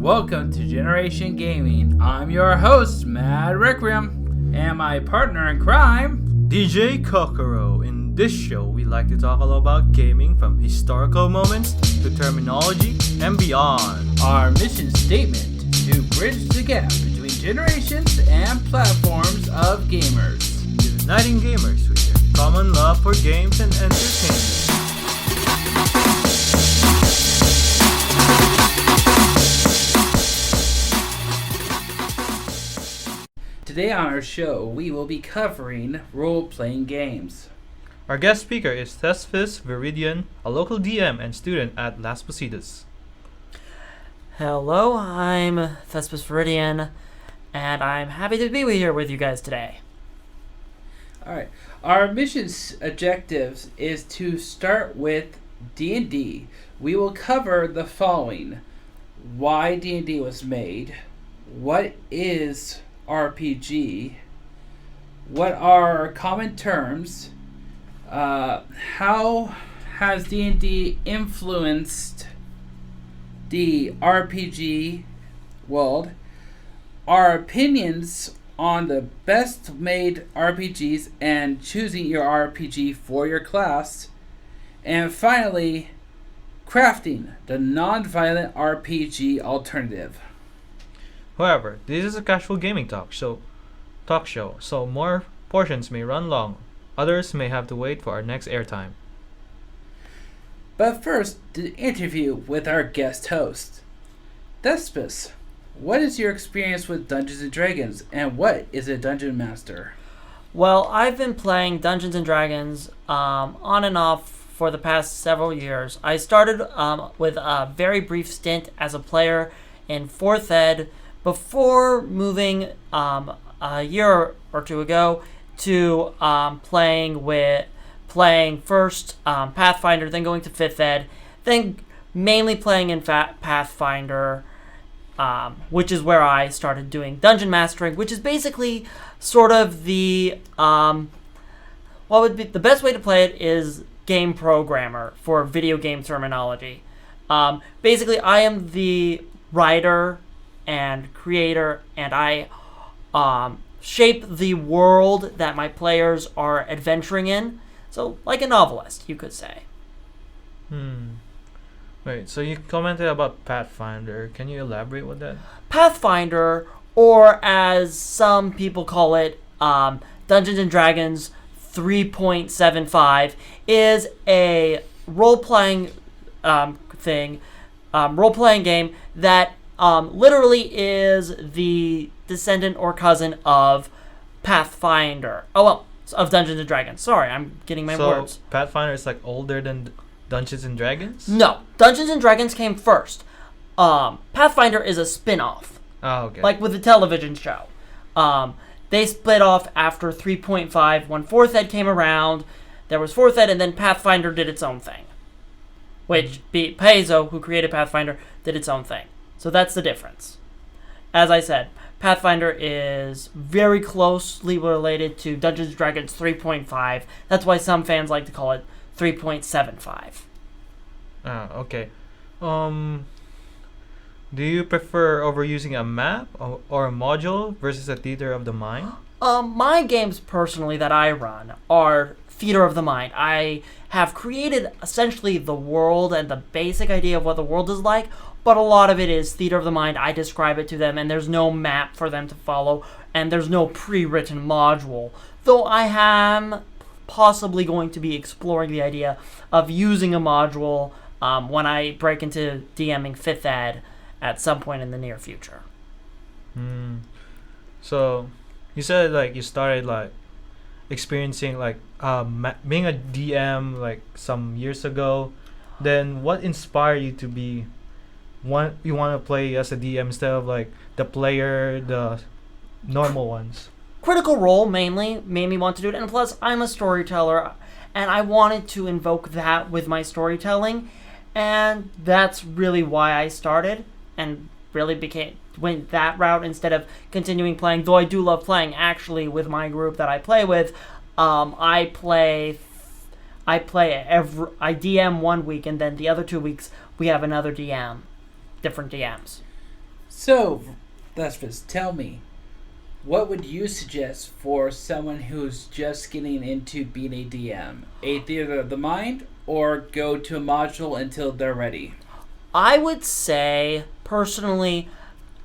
Welcome to Generation Gaming. I'm your host, Maddrequiem, and my partner in crime, DJ Kokoro. In this show, we like to talk all about gaming from historical moments to terminology and beyond. Our mission statement to bridge the gap between generations and platforms of gamers. Uniting gamers with their common love for games and entertainment. Today on our show, we will be covering role-playing games. Our guest speaker is Thespis Viridian, a local DM and student at Las Positas. Hello, I'm Thespis Viridian, and I'm happy to be here with you guys today. Alright, our mission's objectives is to start with D&D. We will cover the following: why D&D was made, what is RPG, what are common terms, how has D&D influenced the RPG world, our opinions on the best made RPGs and choosing your RPG for your class, and finally, crafting the non-violent RPG alternative. However, this is a casual gaming talk show, so more portions may run long. Others may have to wait for our next airtime. But first, the interview with our guest host. Thespis, what is your experience with Dungeons & Dragons, and what is a Dungeon Master? Well, I've been playing Dungeons & Dragons on and off for the past several years. I started with a very brief stint as a player in 4th Ed before moving a year or two ago to playing first Pathfinder, then going to 5th Ed, then mainly playing in Pathfinder, which is where I started doing Dungeon Mastering, which is basically sort of the what would be the best way to play it is game programmer for video game terminology. Basically, I am the writer and creator, and I shape the world that my players are adventuring in. So, like a novelist, you could say. Wait, so you commented about Pathfinder. Can you elaborate with that? Pathfinder, or as some people call it, Dungeons & Dragons 3.75, is a role-playing role-playing game that literally is the descendant or cousin of Pathfinder. Of Dungeons & Dragons. Sorry, I'm getting my words. So Pathfinder is like older than Dungeons & Dragons? No, Dungeons & Dragons came first. Pathfinder is a spin-off. Oh, okay. Like with the television show. They split off after 3.5 when 4th Ed came around. There was 4th Ed, and then Pathfinder did its own thing. Which, Paizo, who created Pathfinder, did its own thing. So that's the difference. As I said, Pathfinder is very closely related to Dungeons & Dragons 3.5. That's why some fans like to call it 3.75. Okay. Do you prefer overusing a map or a module versus a theater of the mind? My games personally that I run are theater of the mind. I have created essentially the world and the basic idea of what the world is like, but a lot of it is theater of the mind. I describe it to them, and there's no map for them to follow, and there's no pre-written module. Though I am possibly going to be exploring the idea of using a module when I break into DMing 5th Ed at some point in the near future. So, you said like you started like experiencing like being a DM like some years ago. Then what inspired you to be you want to play as a DM instead of like the player, the normal ones? Critical Role mainly made me want to do it, and plus I'm a storyteller, and I wanted to invoke that with my storytelling, and that's really why I started and really went that route instead of continuing playing. Though I do love playing actually with my group that I play with. I DM 1 week, and then the other 2 weeks we have another DM, different DMs. So, Thespis, tell me, what would you suggest for someone who's just getting into being a DM? A theater of the mind, or go to a module until they're ready? I would say, personally,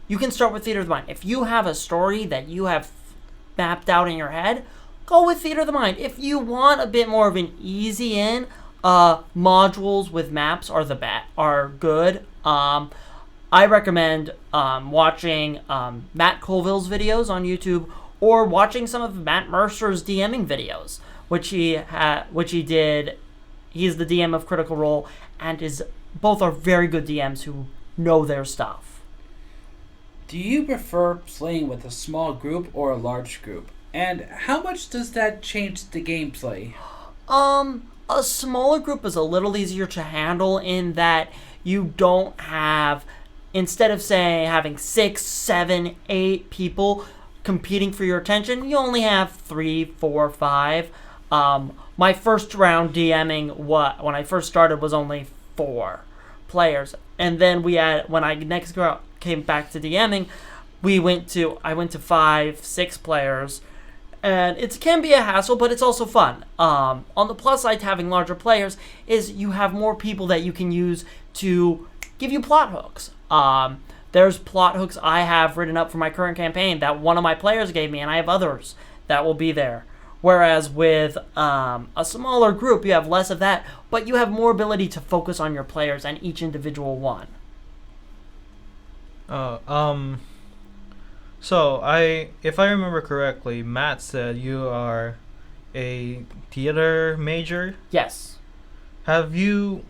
you can start with Theater of the Mind. If you have a story that you have mapped out in your head, go with Theater of the Mind. If you want a bit more of an easy in, modules with maps are good. I recommend watching Matt Colville's videos on YouTube, or watching some of Matt Mercer's DMing videos, which he did. He's the DM of Critical Role, and both are very good DMs who know their stuff. Do you prefer playing with a small group or a large group? And how much does that change the gameplay? A smaller group is a little easier to handle in that you don't have, instead of say having 6, 7, 8 people competing for your attention, you only have 3, 4, 5. My first round DMing, when I first started, was only 4 players, and then when I next came back to DMing, I went to 5, 6 players, and it can be a hassle, but it's also fun. On the plus side to having larger players is you have more people that you can use to give you plot hooks. There's plot hooks I have written up for my current campaign that one of my players gave me, and I have others that will be there. Whereas with a smaller group, you have less of that, but you have more ability to focus on your players and each individual one. So if I remember correctly, Matt said you are a theater major. Yes. Have you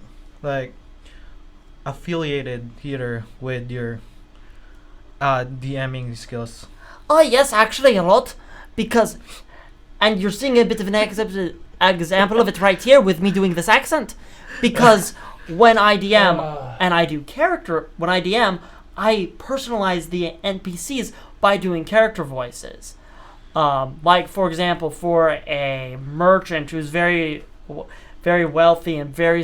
affiliated theater with your DMing skills? Oh yes, actually a lot, because, and you're seeing a bit of an example of it right here with me doing this accent, because when I DM and I do when I DM, I personalize the NPCs by doing character voices. Like, for example, for a merchant who's very, very wealthy and very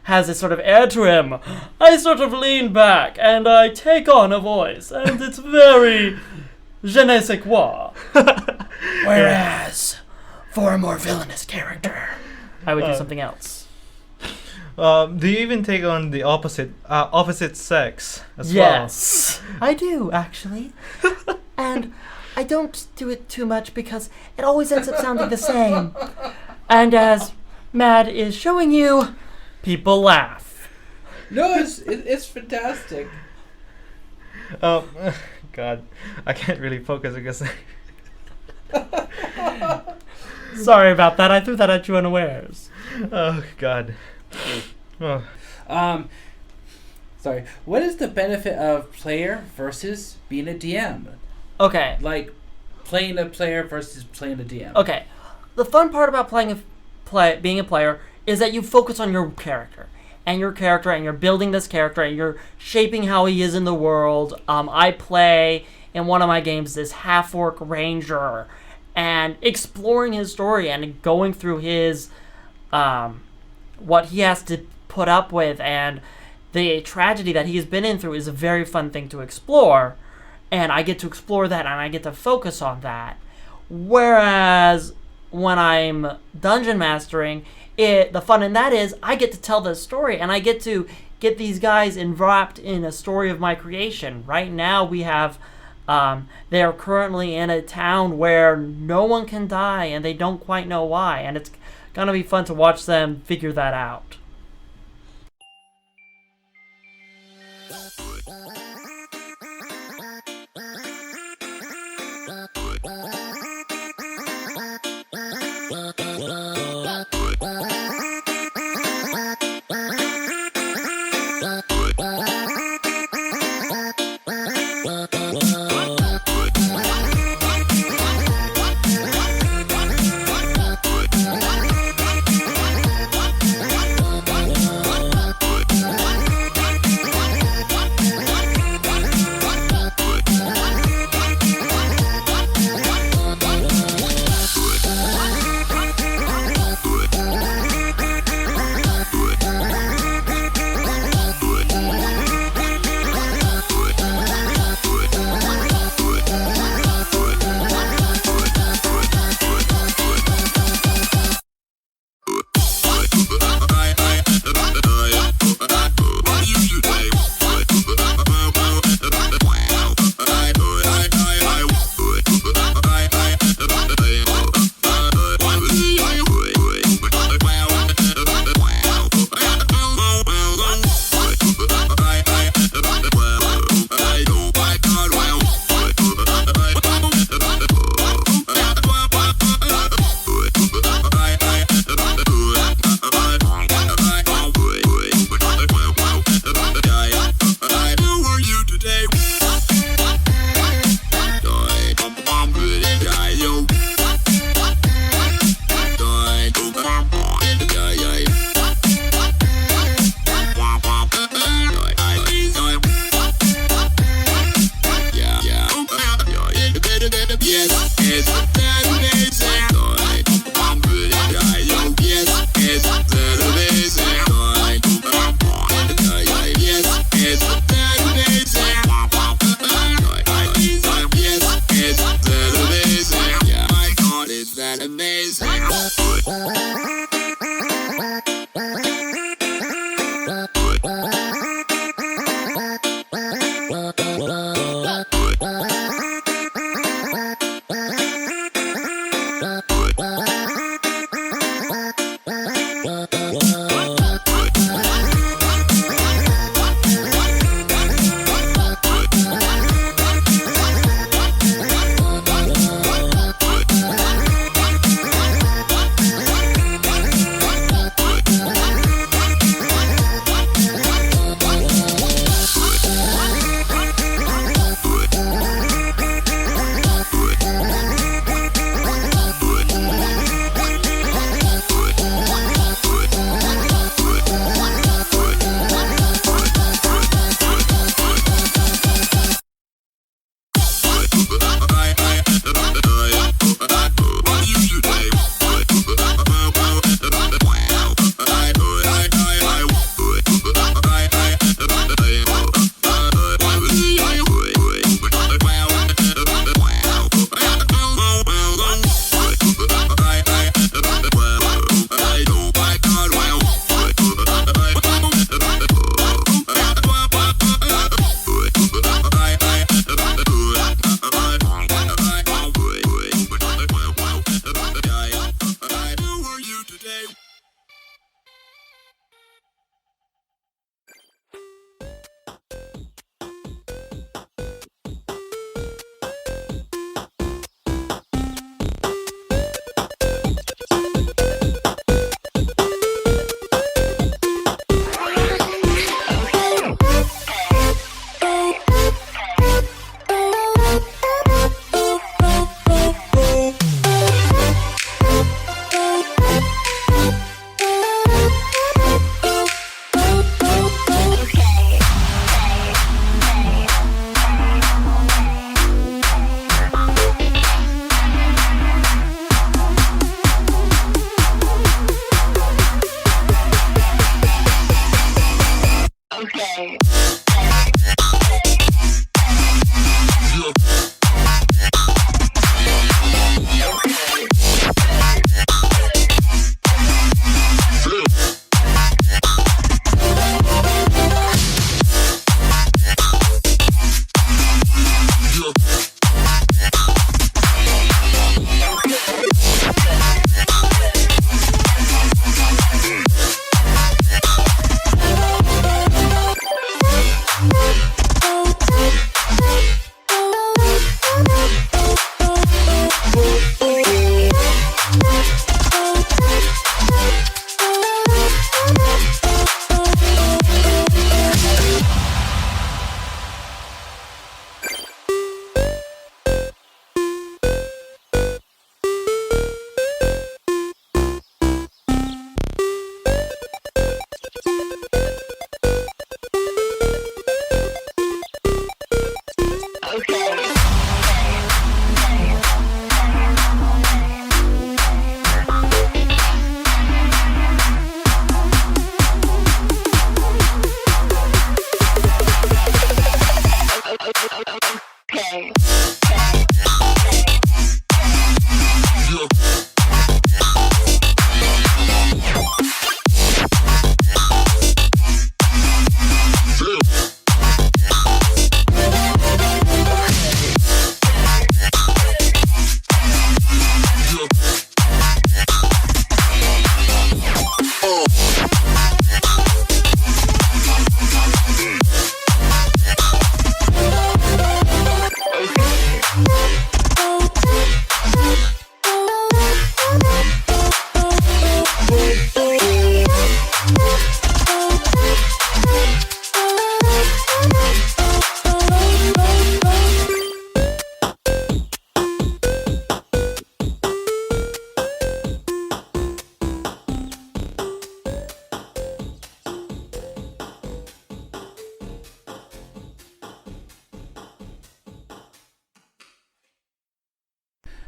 has a sort of air to him, I sort of lean back and I take on a voice, and it's very je ne sais quoi. Whereas, for a more villainous character, I would do something else. Do you even take on the opposite sex as well? Yes, I do, actually. And I don't do it too much because it always ends up sounding the same. And as Mad is showing you, people laugh. No, it's fantastic. God, I can't really focus because... Sorry about that. I threw that at you unawares. Oh, God. Oh. Sorry. What is the benefit of player versus being a DM? Okay. Like, playing a player versus playing a DM. Okay. The fun part about being a player is that you focus on your character. And you're building this character, and you're shaping how he is in the world. I play, in one of my games, this half-orc ranger, and exploring his story and going through his... what he has to put up with and the tragedy that he's been in through is a very fun thing to explore, and I get to explore that and I get to focus on that. Whereas when I'm dungeon mastering, the fun in that is I get to tell the story and I get to get these guys enwrapped in a story of my creation. Right now we have they are currently in a town where no one can die and they don't quite know why, and it's gonna be fun to watch them figure that out.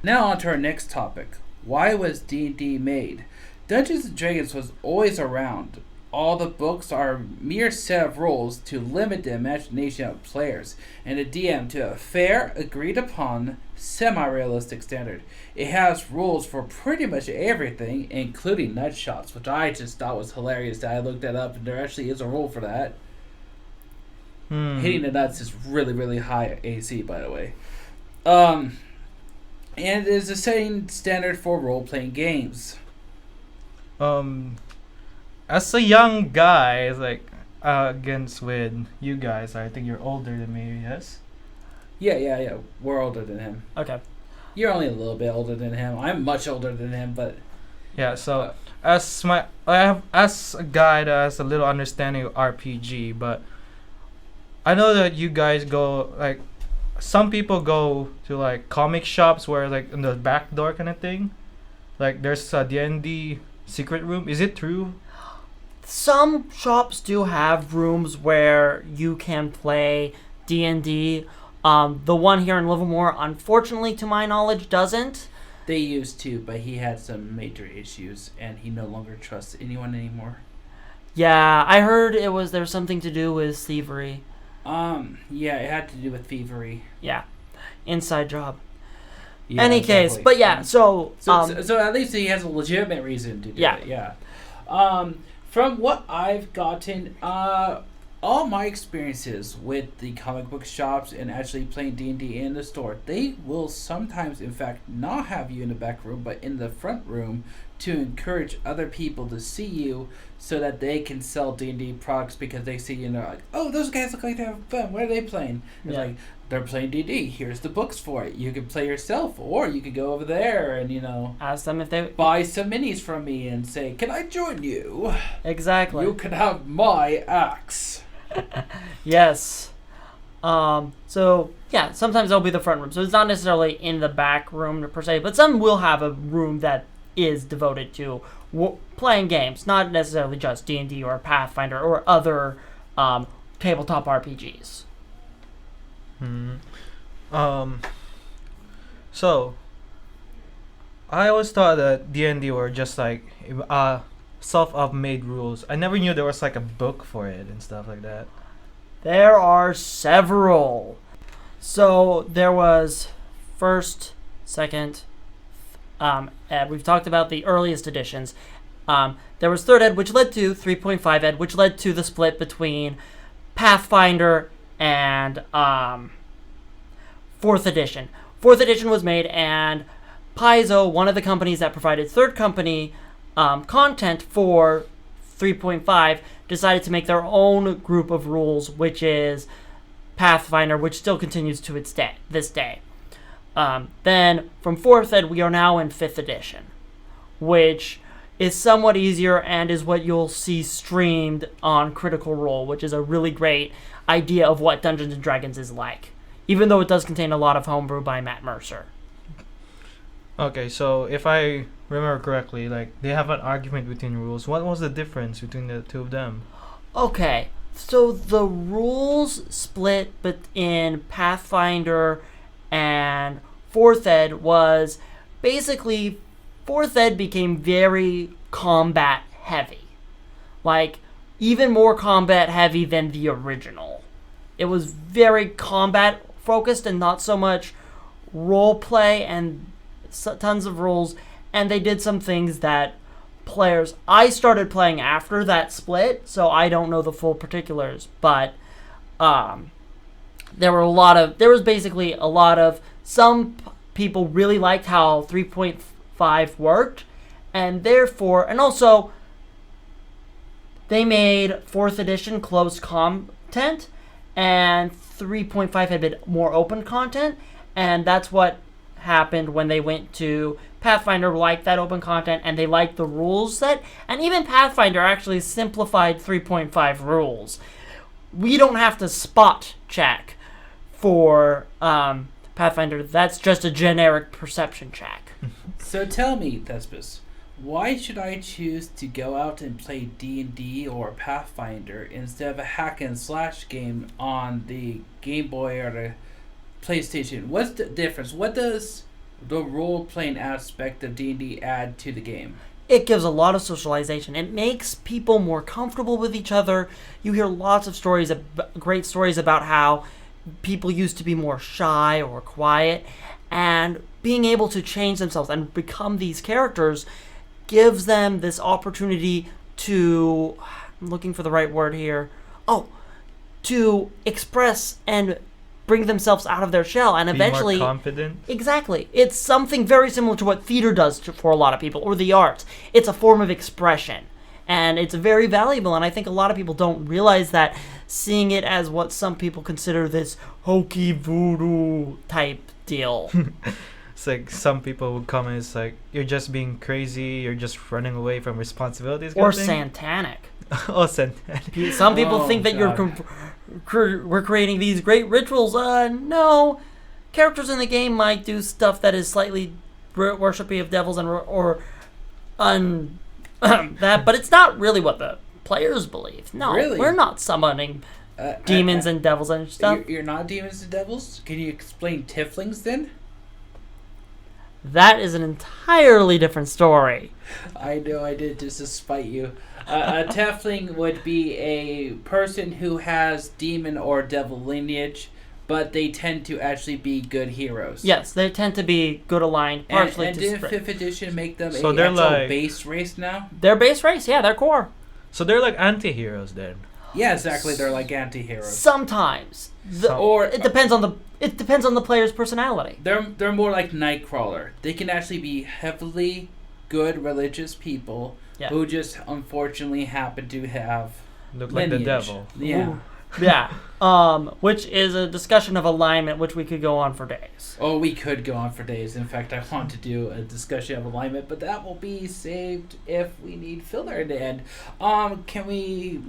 Now on to our next topic. Why was D&D made? Dungeons & Dragons was always around. All the books are a mere set of rules to limit the imagination of players and the DM to a fair, agreed-upon, semi-realistic standard. It has rules for pretty much everything, including nut shots, which I just thought was hilarious that I looked that up, and there actually is a rule for that. Hitting the nuts is really, really high AC, by the way. And it is the same standard for role-playing games. As a young guy, like against with you guys, I think you're older than me. Yes. Yeah. We're older than him. Okay. You're only a little bit older than him. I'm much older than him, but yeah. So as a guy that has a little understanding of RPG, but I know that you guys go like some people go to like comic shops where like in the back door kind of thing, like there's a D&D secret room. Is it true? Some shops do have rooms where you can play D&D. The one here in Livermore, unfortunately, to my knowledge, doesn't. They used to, but he had some major issues, and he no longer trusts anyone anymore. Yeah, I heard there's something to do with thievery. Yeah, it had to do with thievery. Yeah, inside job. Yeah, Any exactly. case, but yeah, so at least he has a legitimate reason to do it. Yeah. From what I've gotten, all my experiences with the comic book shops and actually playing D&D in the store, they will sometimes, in fact, not have you in the back room, but in the front room to encourage other people to see you so that they can sell D&D products because they see you and they're like, oh, those guys look like they have fun. What are they playing? It's like, they're playing D&D. Here's the books for it. You can play yourself, or you could go over there and, ask them if they buy some minis from me and say, can I join you? Exactly. You can have my axe. Yes. So yeah, sometimes they'll be the front room. So it's not necessarily in the back room per se, but some will have a room that is devoted to playing games, not necessarily just D&D or Pathfinder or other tabletop RPGs. So I always thought that D&D were just like self-made rules. I never knew there was like a book for it and stuff like that. There are several. So there was first, second, ed. We've talked about the earliest editions. There was third ed, which led to 3.5 ed, which led to the split between Pathfinder and fourth edition. Fourth edition was made, and Paizo, one of the companies that provided third company content for 3.5, decided to make their own group of rules, which is Pathfinder, which still continues to this day. Then from 4th ed, we are now in 5th edition, which is somewhat easier and is what you'll see streamed on Critical Role, which is a really great idea of what Dungeons & Dragons is like, even though it does contain a lot of homebrew by Matt Mercer. Okay, so if I remember correctly, like they have an argument between rules. What was the difference between the two of them? Okay, so the rules split in Pathfinder and 4th ed was basically 4th ed became very combat heavy. Like, even more combat heavy than the original. It was very combat focused and not so much role play and tons of rules. And they did some things that players... I started playing after that split, so I don't know the full particulars. But there was basically a lot of... Some people really liked how 3.5 worked, and therefore... And also, they made 4th edition closed content, and 3.5 had been more open content, and that's what happened when they went to Pathfinder. Liked that open content, and they liked the rules set, and even Pathfinder actually simplified 3.5 rules. We don't have to spot check for Pathfinder. That's just a generic perception check. So tell me, Thespis, why should I choose to go out and play D&D or Pathfinder instead of a hack and slash game on the Game Boy or the PlayStation? What's the difference? What does the role-playing aspect of D&D add to the game? It gives a lot of socialization. It makes people more comfortable with each other. You hear lots of stories, great stories about how people used to be more shy or quiet, and being able to change themselves and become these characters gives them this opportunity to, I'm looking for the right word here, to express and bring themselves out of their shell and eventually... Be more confident? Exactly. It's something very similar to what theater does for a lot of people, or the arts. It's a form of expression, and it's very valuable, and I think a lot of people don't realize that, seeing it as what some people consider this hokey voodoo type deal. It's like some people would come and it's like, you're just being crazy, you're just running away from responsibilities. Or satanic. Oh, satanic. Some people think that we're creating these great rituals. No. Characters in the game might do stuff that is slightly worshipy of devils that, but it's not really what the players believe. No, really? We're not summoning demons and devils and stuff. You're not demons and devils? Can you explain tieflings then? That is an entirely different story. I know, I did just to spite you. A tiefling would be a person who has demon or devil lineage, but they tend to actually be good heroes. Yes, they tend to be good aligned. Partially and did 5th edition make them so a they're actual like, base race now? They're base race, yeah, they're core. So they're like anti-heroes then? Yeah, exactly. They're like anti-heroes. Sometimes. It depends on the player's personality. They're more like Nightcrawler. They can actually be heavily good religious people who just unfortunately happen to have look lineage. like the devil. Yeah. Ooh. Yeah. Which is a discussion of alignment, which we could go on for days. Oh, we could go on for days. In fact, I want to do a discussion of alignment, but that will be saved if we need filler in the end. Can we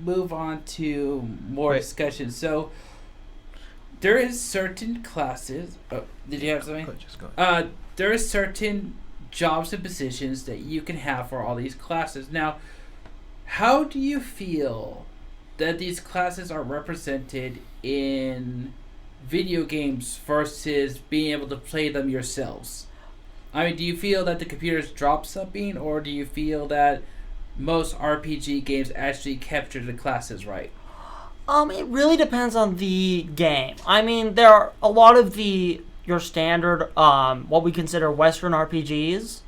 move on to more discussion? So, there is certain classes... Oh, did you have something? Just go. There is certain jobs and positions that you can have for all these classes. Now, how do you feel that these classes are represented in video games versus being able to play them yourselves? I mean, do you feel that the computers drop something, or do you feel that most RPG games actually capture the classes right? It really depends on the game. I mean, there are a lot of your standard, what we consider Western RPGs,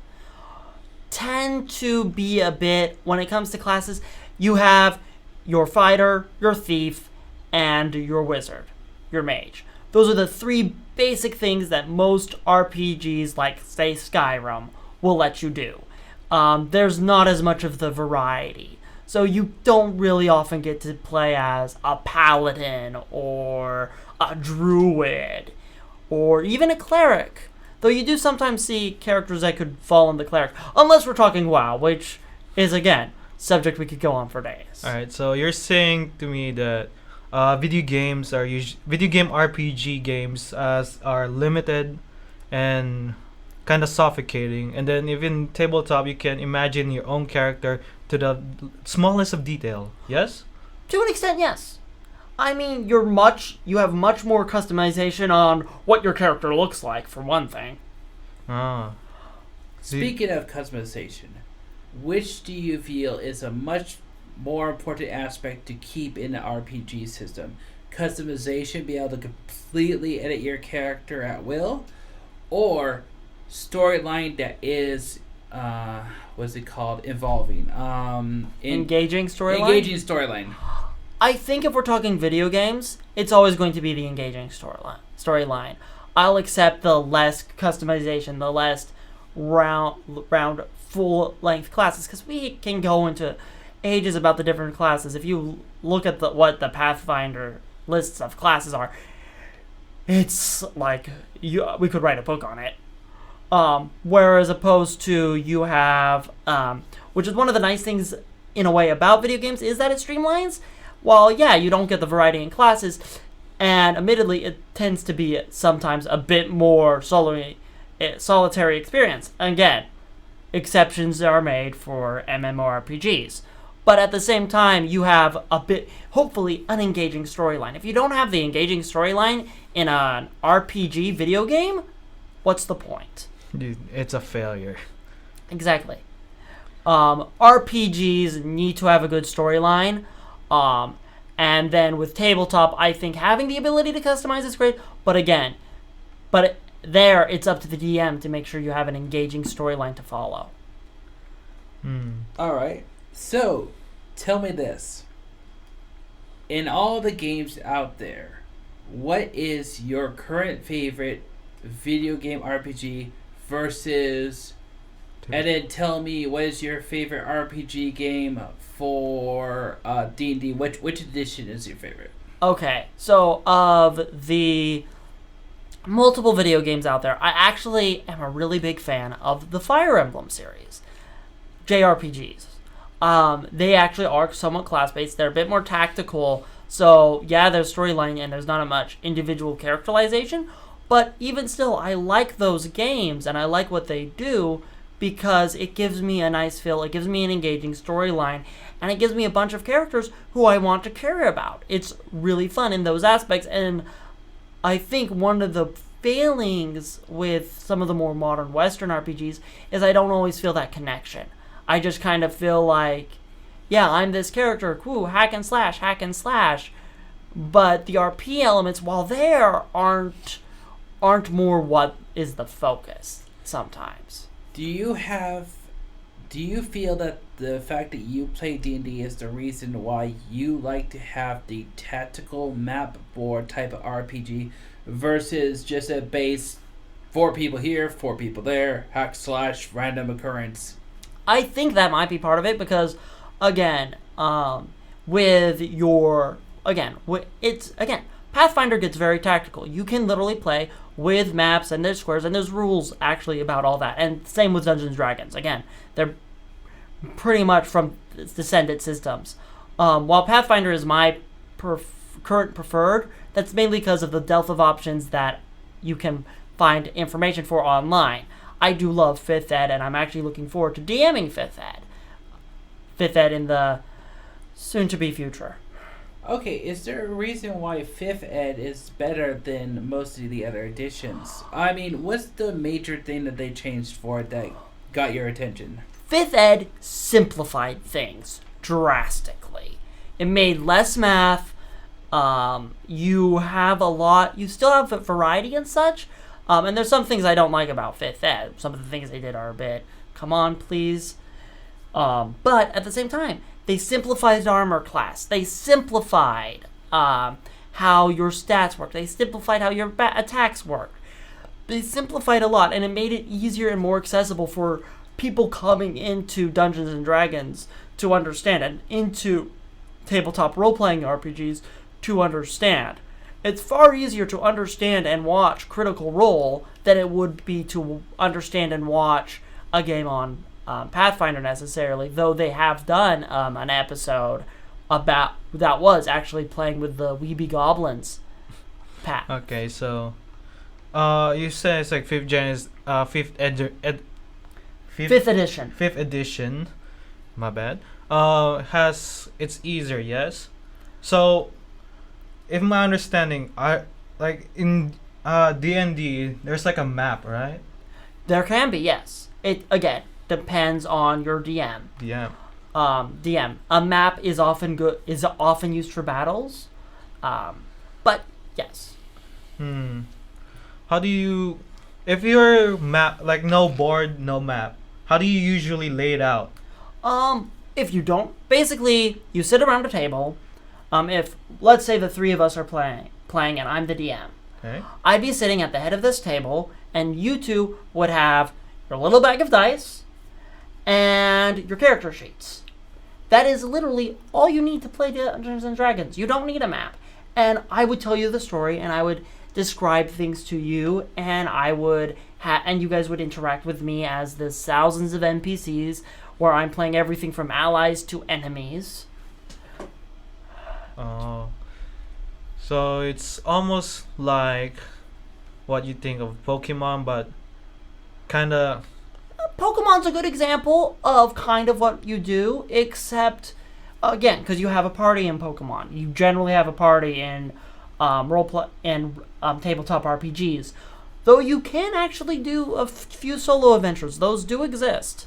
tend to be a bit, when it comes to classes, you have your fighter, your thief, and your wizard, your mage. Those are the three basic things that most RPGs, like, say, Skyrim, will let you do. There's not as much of the variety. So you don't really often get to play as a paladin or a druid or even a cleric. Though you do sometimes see characters that could fall in the cleric. Unless we're talking WoW, which is, again, subject we could go on for days. All right, so you're saying to me that video game RPG games are limited and kind of suffocating, and then even tabletop you can imagine your own character to the smallest of detail. Yes? To an extent, yes. I mean, you have much more customization on what your character looks like, for one thing. Ah. Speaking of customization, which do you feel is a much more important aspect to keep in the RPG system? Customization, be able to completely edit your character at will, or storyline that is what's it called? Evolving. Engaging storyline? Engaging storyline. I think if we're talking video games, it's always going to be the engaging storyline. I'll accept the less customization, the less round full-length classes, because we can go into ages about the different classes. If you look at what the Pathfinder lists of classes are, it's like we could write a book on it. Whereas opposed to you have, which is one of the nice things in a way about video games, is that it streamlines. While, yeah, you don't get the variety in classes, and admittedly, it tends to be sometimes a bit more solitary experience. Again, exceptions are made for MMORPGs. But at the same time, you have hopefully, an engaging storyline. If you don't have the engaging storyline in an RPG video game, what's the point? Dude, it's a failure. Exactly. RPGs need to have a good storyline. And then with tabletop, I think having the ability to customize is great. But again, it's up to the DM to make sure you have an engaging storyline to follow. All right. So, tell me this. In all the games out there, what is your current favorite video game RPG versus... And then tell me, what is your favorite RPG game for D&D? Which edition is your favorite? Okay, so of the multiple video games out there, I actually am a really big fan of the Fire Emblem series, JRPGs. They actually are somewhat class-based. They're a bit more tactical. So, yeah, there's storyline and there's not much individual characterization. But even still, I like those games and I like what they do, because it gives me a nice feel, it gives me an engaging storyline, and it gives me a bunch of characters who I want to care about. It's really fun in those aspects, and I think one of the failings with some of the more modern Western RPGs is I don't always feel that connection. I just kind of feel like, yeah, I'm this character, cool, hack and slash, but the RP elements, while there, aren't more what is the focus sometimes. Do you feel that the fact that you play D&D is the reason why you like to have the tactical map board type of RPG versus just a base 4 people here, 4 people there, hack slash random occurrence? I think that might be part of it because, again, Pathfinder gets very tactical. You can literally play with maps and there's squares and there's rules actually about all that. And same with Dungeons & Dragons. Again, they're pretty much from descendant systems. While Pathfinder is my current preferred, that's mainly because of the depth of options that you can find information for online. I do love 5th Ed, and I'm actually looking forward to DMing 5th Ed. 5th Ed in the soon-to-be future. Okay, is there a reason why 5th Ed is better than most of the other editions? I mean, what's the major thing that they changed for it that got your attention? 5th Ed simplified things drastically. It made less math. You still have a variety and such. And there's some things I don't like about 5th Ed. Some of the things they did are a bit, come on, please. But at the same time, they simplified armor class. They simplified how your stats work. They simplified how your attacks work. They simplified a lot, and it made it easier and more accessible for people coming into Dungeons and Dragons to understand, and into tabletop role-playing RPGs to understand. It's far easier to understand and watch Critical Role than it would be to understand and watch a game on Pathfinder necessarily, though they have done an episode about that was actually playing with the Weeby Goblins. Pat. Okay, so you said it's like fifth gen is Fifth edition. Fifth edition. My bad. Has it's easier, yes. So, if my understanding, I like in D&D, there's like a map, right? There can be, yes. It again depends on your DM. DM. A map is often used for battles, but yes. How do you, if you're map like no board, no map? How do you usually lay it out? If you don't, basically you sit around a table. If let's say the three of us are playing, and I'm the DM, Okay. I'd be sitting at the head of this table, and you two would have your little bag of dice and your character sheets. That is literally all you need to play Dungeons and Dragons. You don't need a map. And I would tell you the story, and I would describe things to you, and I would and you guys would interact with me as the thousands of NPCs, where I'm playing everything from allies to enemies. Oh. So it's almost like what you think of Pokemon, but kind of. Pokemon's a good example of kind of what you do, except, again, because you have a party in Pokemon. You generally have a party in tabletop RPGs. Though you can actually do a few solo adventures. Those do exist.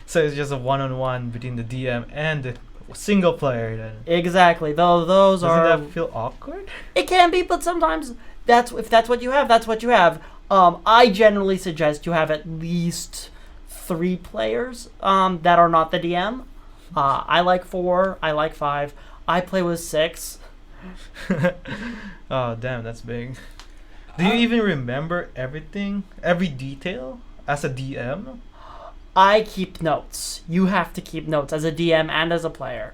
So it's just a one-on-one between the DM and the single player then. Exactly. Though those Doesn't that feel awkward? It can be, but sometimes if that's what you have, that's what you have. I generally suggest you have at least 3 players that are not the DM. I like 4. I like 5. I play with 6. Oh, damn, that's big. Do you even remember everything? Every detail as a DM? I keep notes. You have to keep notes as a DM and as a player.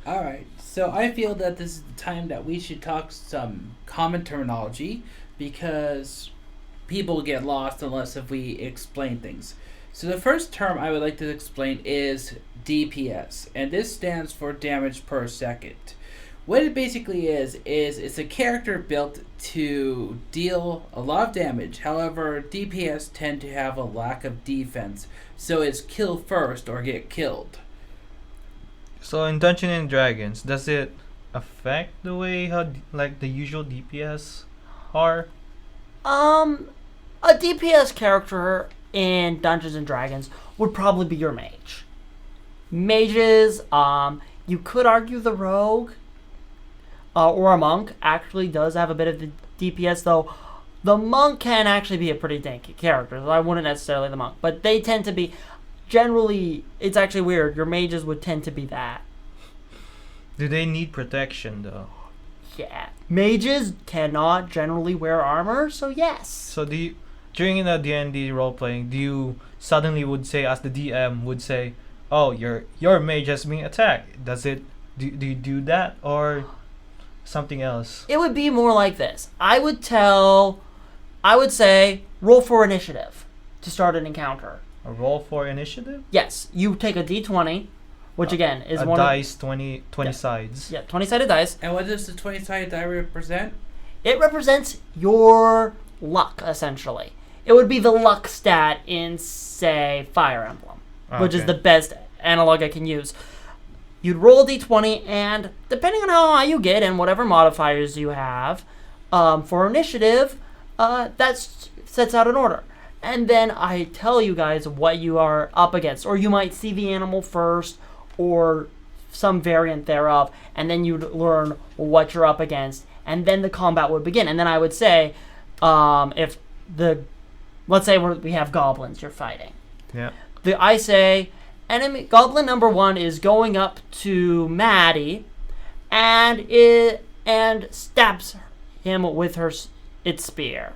Alright, so I feel that this is the time that we should talk some common terminology, because people get lost unless if we explain things. So the first term I would like to explain is DPS, and this stands for damage per second. What it basically is it's a character built to deal a lot of damage. However, DPS tend to have a lack of defense, so it's kill first or get killed. So in Dungeons and Dragons, does it affect the way how like the usual DPS are? A DPS character in Dungeons and Dragons would probably be your mage. Mages, you could argue the rogue or a monk actually does have a bit of the DPS, though the monk can actually be a pretty tanky character. So I wouldn't necessarily the monk, but they tend to be generally. It's actually weird. Your mages would tend to be that. Do they need protection though? Yeah, mages cannot generally wear armor, so yes. So do you, during the D&D role playing, do you suddenly would say, as the DM would say, "Oh, your mage has been attacked"? Does it? Do you do that or something else? It would be more like this. I would say, roll for initiative to start an encounter. A roll for initiative? Yes, you take a d20, which again is a one dice, 20 sides. Yeah, 20-sided dice. And what does the 20-sided die represent? It represents your luck, essentially. It would be the luck stat in, say, Fire Emblem, which is the best analog I can use. You'd roll a d20, and depending on how high you get and whatever modifiers you have, for initiative, that sets out an order. And then I tell you guys what you are up against. Or you might see the animal first, or some variant thereof, and then you'd learn what you're up against. And then the combat would begin. And then I would say, let's say we have goblins you're fighting. Yeah. I say, enemy goblin number 1 is going up to Maddie, and stabs him with its spear.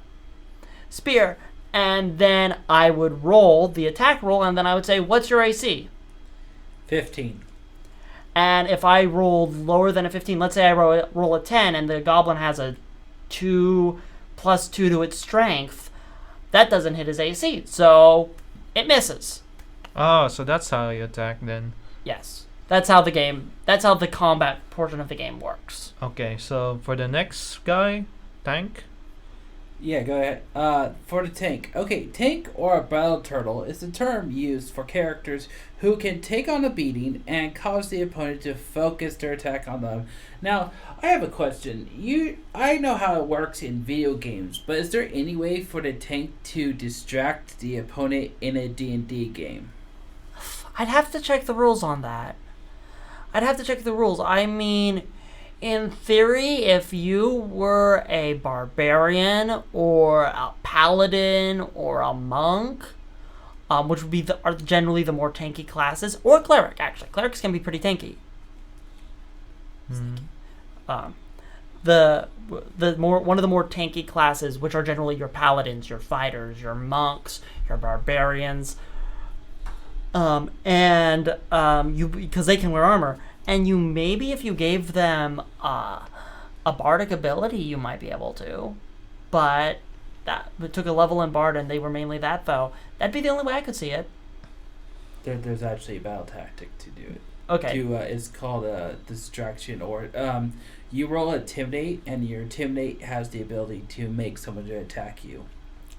and then I would roll the attack roll, and then I would say, what's your AC? 15. And if I rolled lower than a 15, let's say I roll a 10, and the goblin has a 2 plus 2 to its strength, that doesn't hit his AC, so it misses. Oh, so that's how you attack then. Yes. That's how the combat portion of the game works. Okay, so for the next guy, tank. Yeah, go ahead. For the tank. Okay, tank or a battle turtle is the term used for characters who can take on a beating and cause the opponent to focus their attack on them. Now, I have a question. I know how it works in video games, but is there any way for the tank to distract the opponent in a D&D game? I'd have to check the rules on that. I mean, in theory, if you were a barbarian or a paladin or a monk, which would be are generally the more tanky classes, or a cleric, actually. Clerics can be pretty tanky. Mm. One of the more tanky classes, which are generally your paladins, your fighters, your monks, your barbarians, because they can wear armor, and you maybe if you gave them a bardic ability, you might be able to, but it took a level in bard, and they were mainly that though. That'd be the only way I could see it. There's actually a battle tactic to do it. Okay. It's called a distraction, or you roll Intimidate, and your Intimidate has the ability to make someone to attack you.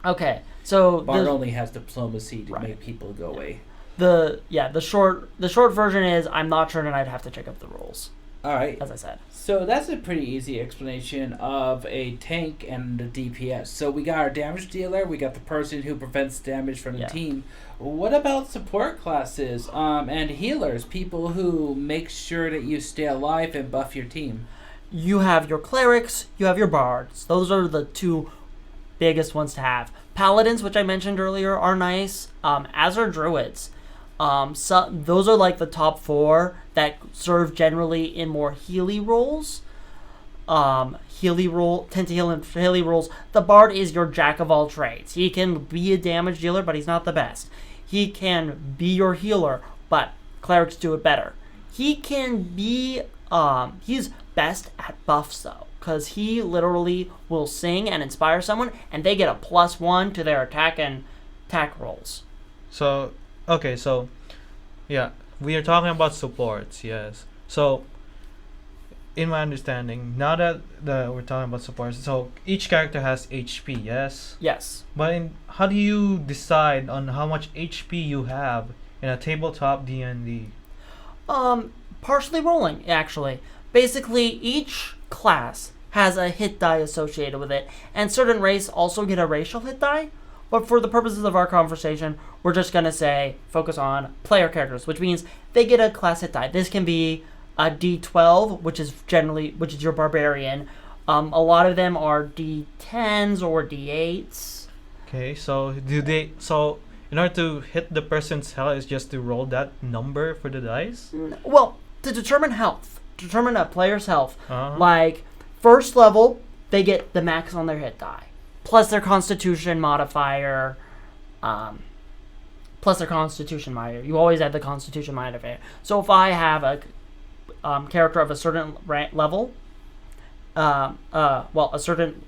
Okay, so Bard only has diplomacy to Right. make people go away. The short version is I'm not sure, and I'd have to check up the rules, All right. as I said. So that's a pretty easy explanation of a tank and the DPS. So we got our damage dealer, we got the person who prevents damage from the Yeah. team. What about support classes and healers, people who make sure that you stay alive and buff your team? You have your clerics, you have your bards. Those are the two biggest ones to have. Paladins, which I mentioned earlier, are nice, as are druids. Those are like the top 4 that serve generally in more Healy roles. Tend to heal in Healy roles. The bard is your jack of all trades. He can be a damage dealer, but he's not the best. He can be your healer, but clerics do it better. He can be, he's best at buffs though, because he literally will sing and inspire someone, and they get a +1 to their attack and attack rolls. So, okay, so, yeah, we are talking about supports, yes. So, in my understanding, now that we're talking about supports, so each character has HP, yes? Yes. But how do you decide on how much HP you have in a tabletop D&D? Partially rolling, actually. Basically, each class has a hit die associated with it, and certain race also get a racial hit die. But for the purposes of our conversation, we're just going to focus on player characters, which means they get a class hit die. This can be a D12, which is your barbarian. A lot of them are D10s or D8s. Okay, so in order to hit the person's health, is just to roll that number for the dice? Well, to determine a player's health, Uh-huh. like first level, they get the max on their hit die, plus their Constitution modifier. You always add the Constitution modifier. So if I have a character of a certain level, a certain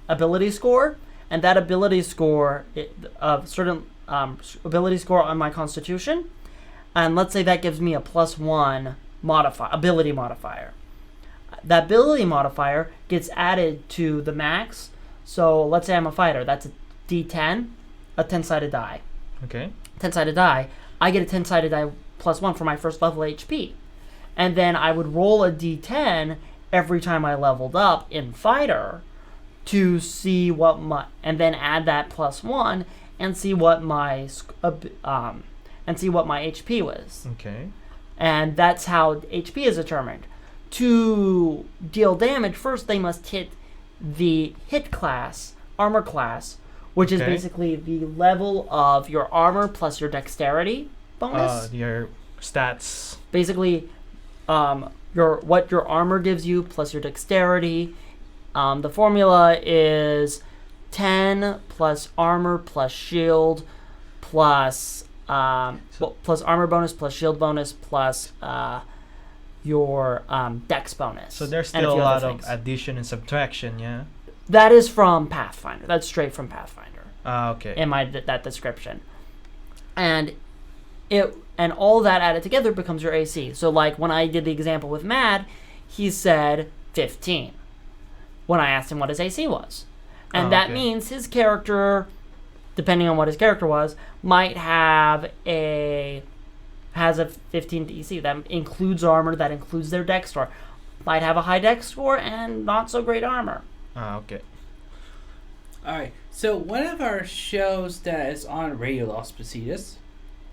ability score, and that ability score, ability score on my Constitution, and let's say that gives me a +1 ability modifier. That ability modifier gets added to the max. So let's say I'm a fighter. That's a D10, a 10-sided die. Okay. 10-sided die. I get a 10-sided die +1 for my first level HP. And then I would roll a D10 every time I leveled up in fighter to see and then add that +1 and see what my HP was. Okay. And that's how HP is determined. To deal damage, first they must hit the hit class, armor class, which is basically the level of your armor plus your dexterity bonus. Your stats. Basically, what your armor gives you plus your dexterity. The formula is 10 plus armor plus shield plus plus armor bonus plus shield bonus plus your dex bonus. So there's and still a few lot other of things. addition and subtraction, yeah? That is from Pathfinder. That's straight from Pathfinder. Okay. In that description, and all that added together becomes your AC. So like when I did the example with Mad, he said 15 when I asked him what his AC was, and that means his character, depending on what his character was, might has a 15 DC. That includes armor. That includes their dex score. Might have a high dex score and not so great armor. Okay. Alright, so one of our shows that is on Radio Los Positas,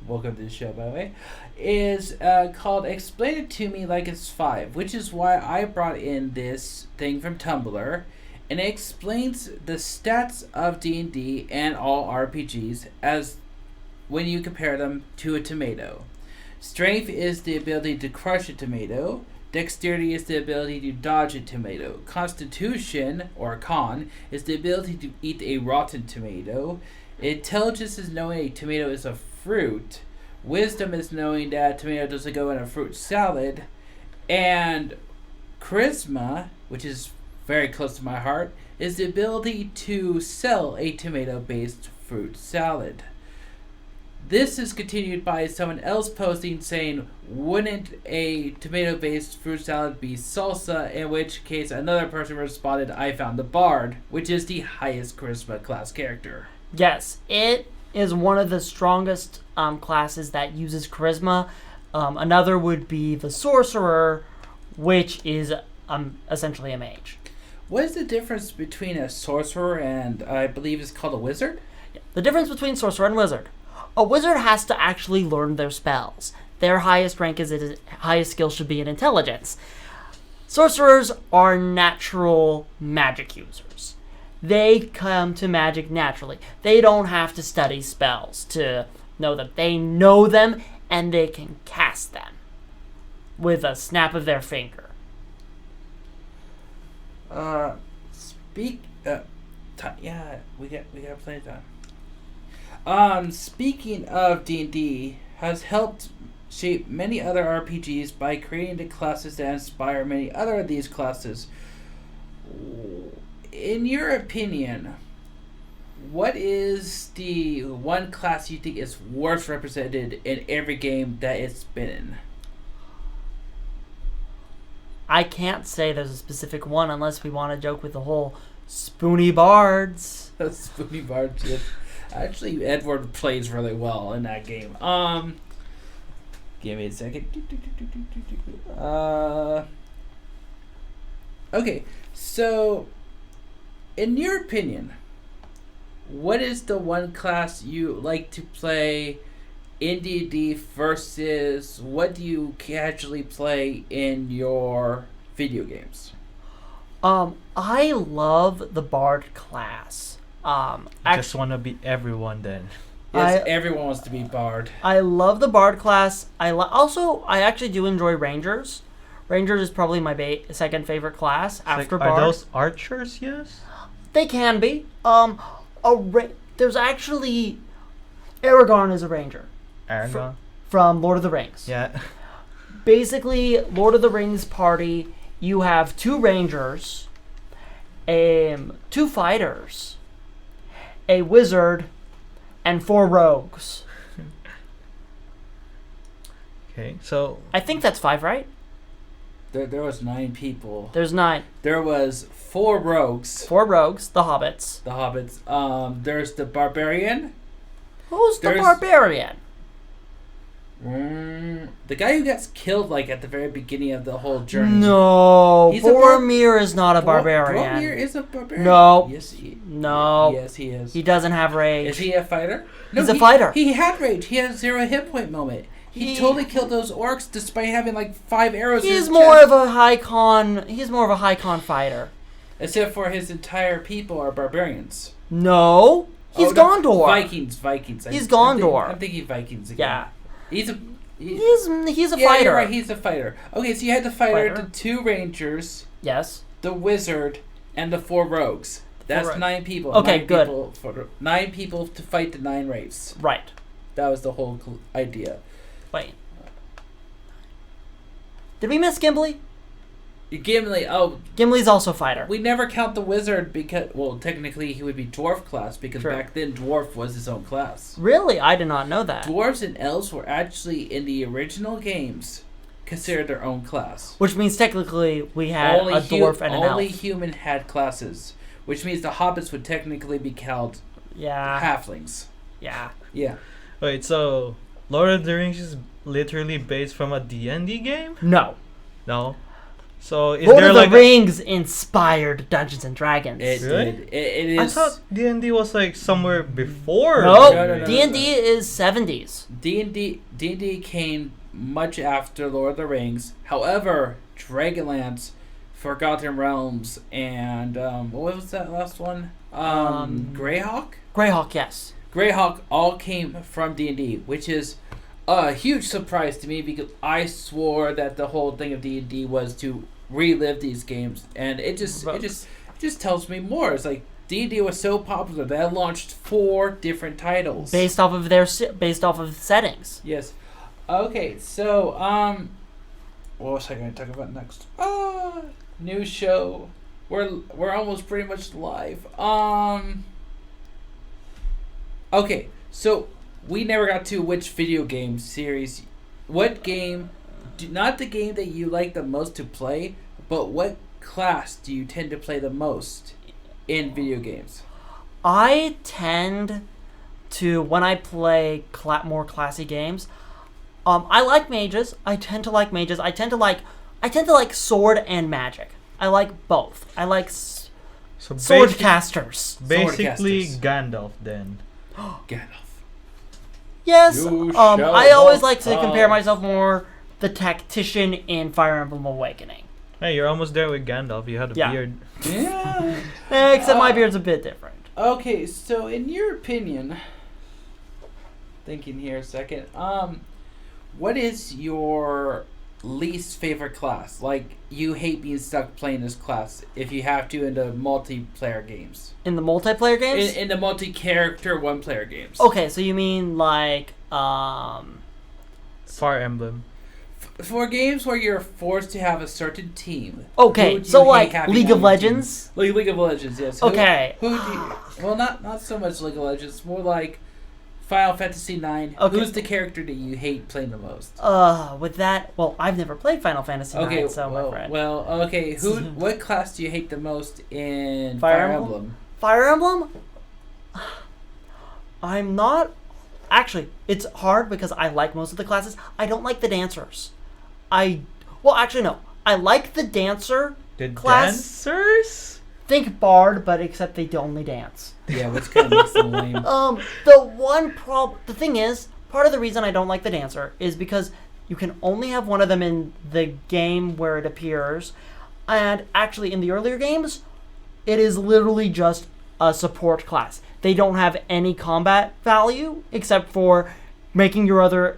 welcome to the show by the way, is called Explain It To Me Like It's 5, which is why I brought in this thing from Tumblr, and it explains the stats of D&D and all RPGs as when you compare them to a tomato. Strength is the ability to crush a tomato. Dexterity is the ability to dodge a tomato. Constitution, or con, is the ability to eat a rotten tomato. Intelligence is knowing a tomato is a fruit. Wisdom is knowing that a tomato doesn't go in a fruit salad. And charisma, which is very close to my heart, is the ability to sell a tomato-based fruit salad. This is continued by someone else posting saying, wouldn't a tomato-based fruit salad be salsa? In which case another person responded, I found the bard, which is the highest charisma class character. Yes, it is one of the strongest classes that uses charisma. Another would be the sorcerer, which is essentially a mage. What is the difference between a sorcerer and I believe it's called a wizard? The difference between sorcerer and wizard. A wizard has to actually learn their spells. Their highest rank highest skill should be in intelligence. Sorcerers are natural magic users. They come to magic naturally. They don't have to study spells to know them. They know them and they can cast them with a snap of their finger. Yeah, we got plenty of time. Speaking of D&D, has helped shape many other RPGs by creating the classes that inspire many other of these classes. In your opinion, what is the one class you think is worst represented in every game that it's been in? I can't say there's a specific one unless we want to joke with the whole spoony bards. Spoony bards, yes. Actually, Edward plays really well in that game. Give me a second. Okay, so in your opinion, what is the one class you like to play in D&D versus what do you casually play in your video games? I love the bard class. I just want to be everyone then. Yes, everyone wants to be bard. I love the bard class. I actually do enjoy rangers. Rangers is probably my second favorite class after bard. Are those archers? Yes. They can be. There's actually Aragorn is a ranger. Aragorn from Lord of the Rings. Yeah. Basically, Lord of the Rings party. You have 2 rangers, 2 fighters, a wizard, and 4 rogues. Okay, so I think that's 5, right? There was 9 people. There's 9. There was 4 rogues. 4 rogues, the hobbits. The hobbits. There's the barbarian. Who's the barbarian? The guy who gets killed like at the very beginning of the whole journey. No, Boromir is not a barbarian. Boromir is a barbarian. No. Yes, he is. He doesn't have rage. Is he a fighter? No, he's a fighter. He had rage. He had a 0 hit point moment. He totally killed those orcs despite having like 5 arrows in his chest. He's more of a high con fighter. Except for his entire people are barbarians. No. He's Gondor. Vikings. He's Gondor. I'm thinking Vikings again. Yeah. He's a fighter. You're right, he's a fighter. Okay, so you had the fighter, the 2 rangers, yes, the wizard, and the 4 rogues. That's For- 9 people. Okay, 9 good. People 9 people to fight the 9 wraiths. Right. That was the whole idea. Wait. Did we miss Gimli? Gimli, Gimli's also fighter. we never count the wizard because, well, technically he would be dwarf class because True. back then dwarf was his own class. Really? I did not know that. Dwarves and elves were actually in the original games considered their own class. Which means technically we had a dwarf and an only elf. human had classes, which means the hobbits would technically be called Yeah. halflings. Yeah. Yeah. Wait, so Lord of the Rings is literally based from a D&D game? No. No. So is Lord there of the like Rings inspired Dungeons and Dragons. It Really? did. It is. I thought D&D was like somewhere before. No, no. D&D is 70s. D&D came much after Lord of the Rings. However, Dragonlance, Forgotten Realms, and what was that last one? Greyhawk? Greyhawk, yes. Greyhawk all came from D&D, which is a huge surprise to me because I swore that the whole thing of D&D was to relive these games, and it just tells me more. It's like D&D was so popular that it launched 4 different titles Based off of settings. Yes. Okay, so what was I going to talk about next? New show. We're almost pretty much live. Okay, so we never got to which video game series, what game, not the game that you like the most to play, but what class do you tend to play the most in video games? I tend to, when I play more classy games, I like mages. I tend to like mages. I tend to like sword and magic. I like both. I like So sword casters. basically Swordcasters. Gandalf then. Gandalf. Yes. You shall I always not like to compare pass. myself more the tactician in Fire Emblem Awakening. Hey, you're almost there with Gandalf. You had a Yeah. beard. Yeah. Except my beard's a bit different. Okay, so in your opinion, thinking here a second, what is your least favorite class? Like, you hate being stuck playing this class if you have to in the multiplayer games. In the multiplayer games? In the multi-character one-player games. Okay, so you mean like Fire Emblem. For games where you're forced to have a certain team. Okay, who do so you hate like having League on of your team? Legends? League of Legends, yes. Okay. Who do you, well, not so much League of Legends. More like Final Fantasy IX. Okay. Who's the character that you hate playing the most? With that, well, I've never played Final Fantasy IX, Okay, so my friend. okay. What class do you hate the most in Fire Fire Emblem? Emblem? Fire Emblem? I'm not... Actually, it's hard because I like most of the classes. I don't like the dancers. Actually, no. I like the dancer The class. dancers? Think Bard, but except they only dance. Yeah, which kind of makes them lame. The thing is, part of the reason I don't like the dancer is because you can only have one of them in the game where it appears, and actually in the earlier games, it is literally just a support class. They don't have any combat value except for making your other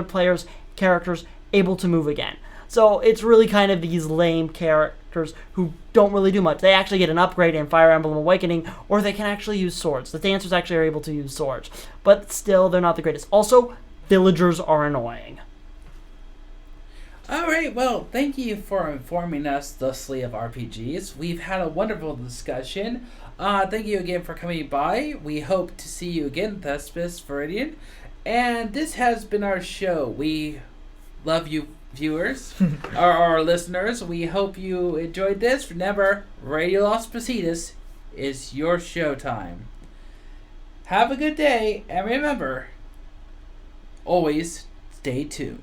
players' characters able to move again. So it's really kind of these lame characters who don't really do much. They actually get an upgrade in Fire Emblem Awakening, or they can actually use swords. The dancers actually are able to use swords, but still they're not the greatest. Also, villagers are annoying. Alright, well, thank you for informing us thusly of RPGs. We've had a wonderful discussion. Thank you again for coming by. We hope to see you again, Thespis, Viridian. And this has been our show. We love you, viewers, or our listeners. We hope you enjoyed this. Remember, Radio Los Positas is your showtime. Have a good day, and remember, always stay tuned.